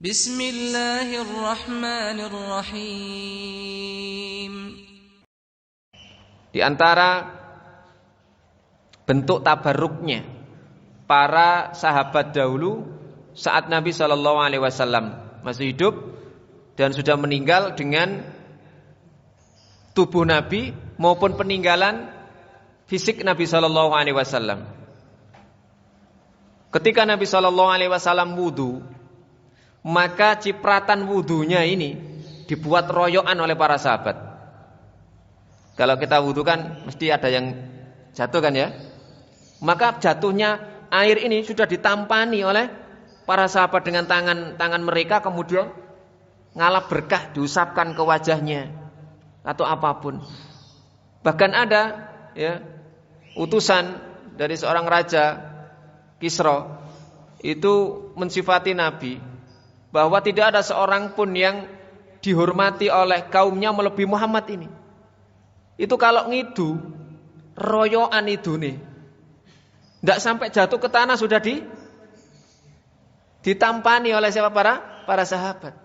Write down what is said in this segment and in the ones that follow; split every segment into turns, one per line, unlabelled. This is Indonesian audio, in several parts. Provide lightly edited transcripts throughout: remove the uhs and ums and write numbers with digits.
Bismillahirrahmanirrahim.
Di antara bentuk tabarruknya para sahabat dahulu saat Nabi SAW masih hidup dan sudah meninggal dengan tubuh Nabi maupun peninggalan fisik Nabi SAW. Ketika Nabi SAW wudu, maka cipratan wudunya ini dibuat royokan oleh para sahabat. Kalau kita wudu kan mesti ada yang jatuh kan ya. Maka jatuhnya air ini sudah ditampani oleh para sahabat dengan tangan mereka, kemudian ngalap berkah diusapkan ke wajahnya atau apapun. Bahkan ada ya utusan dari seorang raja Kisra itu mensifati Nabi bahwa tidak ada seorang pun yang dihormati oleh kaumnya melebihi Muhammad ini. Itu kalau ngidu royoan itu nih, tidak sampai jatuh ke tanah sudah ditampani oleh siapa para sahabat.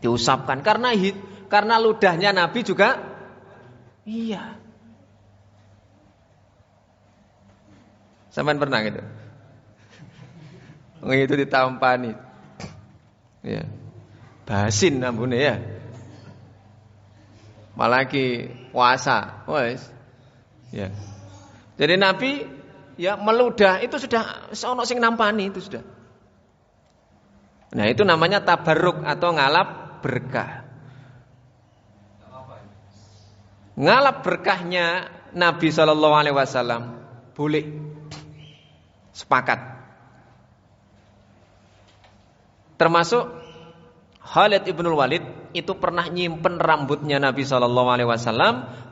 Diusapkan karena ludahnya Nabi juga iya. Sampean pernah gitu? Itu ditampani. Ya. Basin ampune ya. Malaki puasa. Wes. Ya. Jadi Nabi ya meludah itu sudah ono sing nampani itu sudah. Nah, itu namanya tabarruk atau ngalap berkah. Ngalap berkahnya Nabi SAW boleh. Sepakat. Termasuk Khalid ibnul Walid itu pernah nyimpen rambutnya Nabi SAW,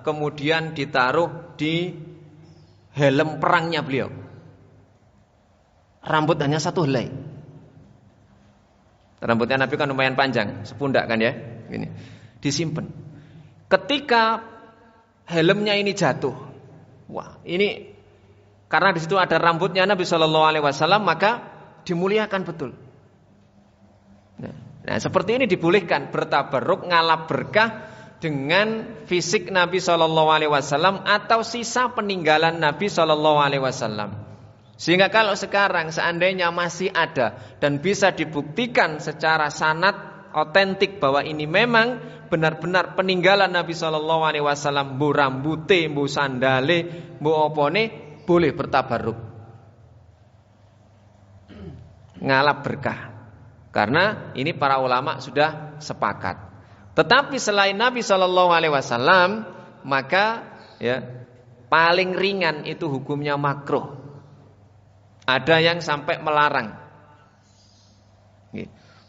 kemudian ditaruh di helm perangnya beliau. Rambut hanya satu helai. Rambutnya Nabi kan lumayan panjang, sepundak kan ya, gini. Disimpan. Ketika helmnya ini jatuh, wah ini karena di situ ada rambutnya Nabi SAW, maka dimuliakan betul. Nah, seperti ini dibolehkan bertabarruk ngalap berkah dengan fisik Nabi SAW atau sisa peninggalan Nabi SAW. Sehingga kalau sekarang seandainya masih ada dan bisa dibuktikan secara sanad otentik bahwa ini memang benar-benar peninggalan Nabi SAW, bu rambute, bu sandale, bu opone, boleh bertabarruk ngalap berkah. Karena ini para ulama sudah sepakat. Tetapi selain Nabi SAW, maka ya paling ringan itu hukumnya makruh. Ada yang sampai melarang.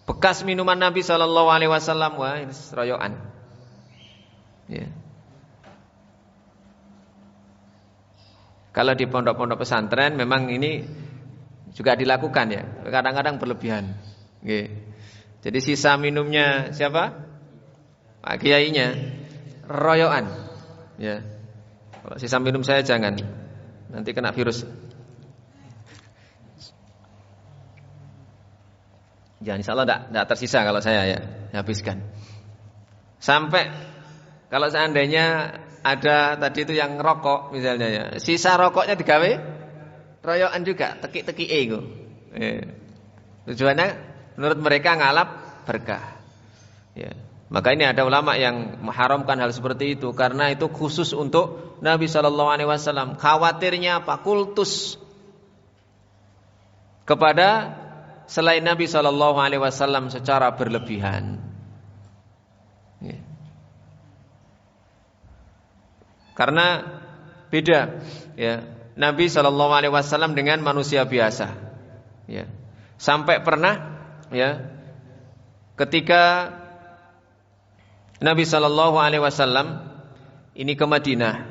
Bekas minuman Nabi SAW, wah ini seroyokan. Ya. Kalau di pondok-pondok pesantren memang ini juga dilakukan ya. Kadang-kadang berlebihan. Jadi sisa minumnya siapa? Pak Kiainya. Royokan. Ya. Kalau sisa minum saya jangan. Nanti kena virus. Jangan, insya Allah tidak tersisa kalau saya ya habiskan. Sampai kalau seandainya ada tadi itu yang rokok misalnya ya, sisa rokoknya digawe royokan juga, teki-teki ego. Tujuannya menurut mereka ngalap berkah. Ya. Maka ini ada ulama yang mengharamkan hal seperti itu karena itu khusus untuk Nabi SAW. Khawatirnya apa? Kultus kepada selain Nabi SAW secara berlebihan. Ya. Karena beda ya Nabi SAW dengan manusia biasa. Ya. Sampai pernah ya ketika Nabi SAW ini ke Madinah,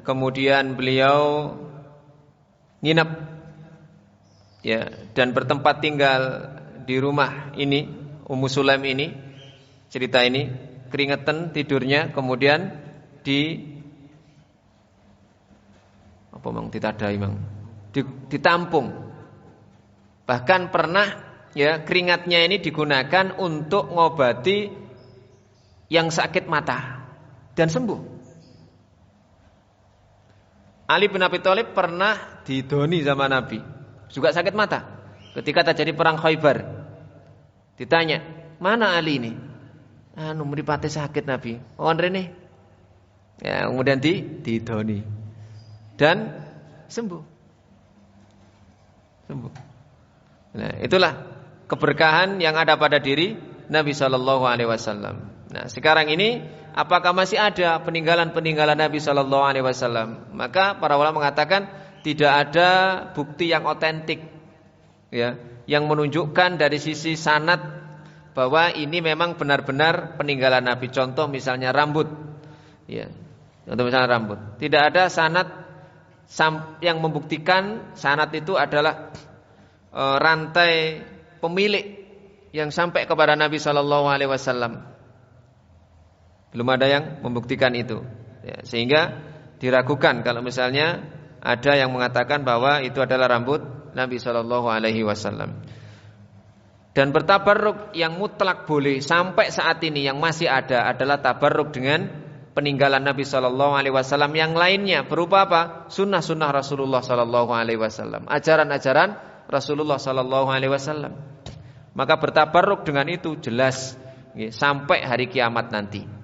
kemudian beliau nginep ya dan bertempat tinggal di rumah ini Ummu Sulaim ini, cerita ini keringetan tidurnya, kemudian ditampung Bahkan pernah ya keringatnya ini digunakan untuk ngobati yang sakit mata dan sembuh. Ali bin Abi Thalib pernah didoni sama Nabi, juga sakit mata. Ketika terjadi perang Khaybar, ditanya, "Mana Ali ini?" Mripate sakit Nabi. Oh, rene. Ya, kemudian didoni dan sembuh. Nah, itulah keberkahan yang ada pada diri Nabi Shallallahu Alaihi Wasallam. Nah, sekarang ini apakah masih ada peninggalan-peninggalan Nabi Shallallahu Alaihi Wasallam? Maka para ulama mengatakan tidak ada bukti yang otentik, ya, yang menunjukkan dari sisi sanad bahwa ini memang benar-benar peninggalan Nabi. Contoh misalnya rambut, ya, contoh misalnya rambut. Tidak ada sanad yang membuktikan sanad itu adalah rantai pemilik yang sampai kepada Nabi Shallallahu Alaihi Wasallam. Belum ada yang membuktikan itu, ya, sehingga diragukan kalau misalnya ada yang mengatakan bahwa itu adalah rambut Nabi Shallallahu Alaihi Wasallam. Dan bertabarruk yang mutlak boleh sampai saat ini yang masih ada adalah tabarruk dengan peninggalan Nabi Shallallahu Alaihi Wasallam yang lainnya berupa apa? Sunnah-sunnah Rasulullah Shallallahu Alaihi Wasallam, ajaran-ajaran Rasulullah Shallallahu Alaihi Wasallam. Maka bertabarruk dengan itu jelas, ya, sampai hari kiamat nanti.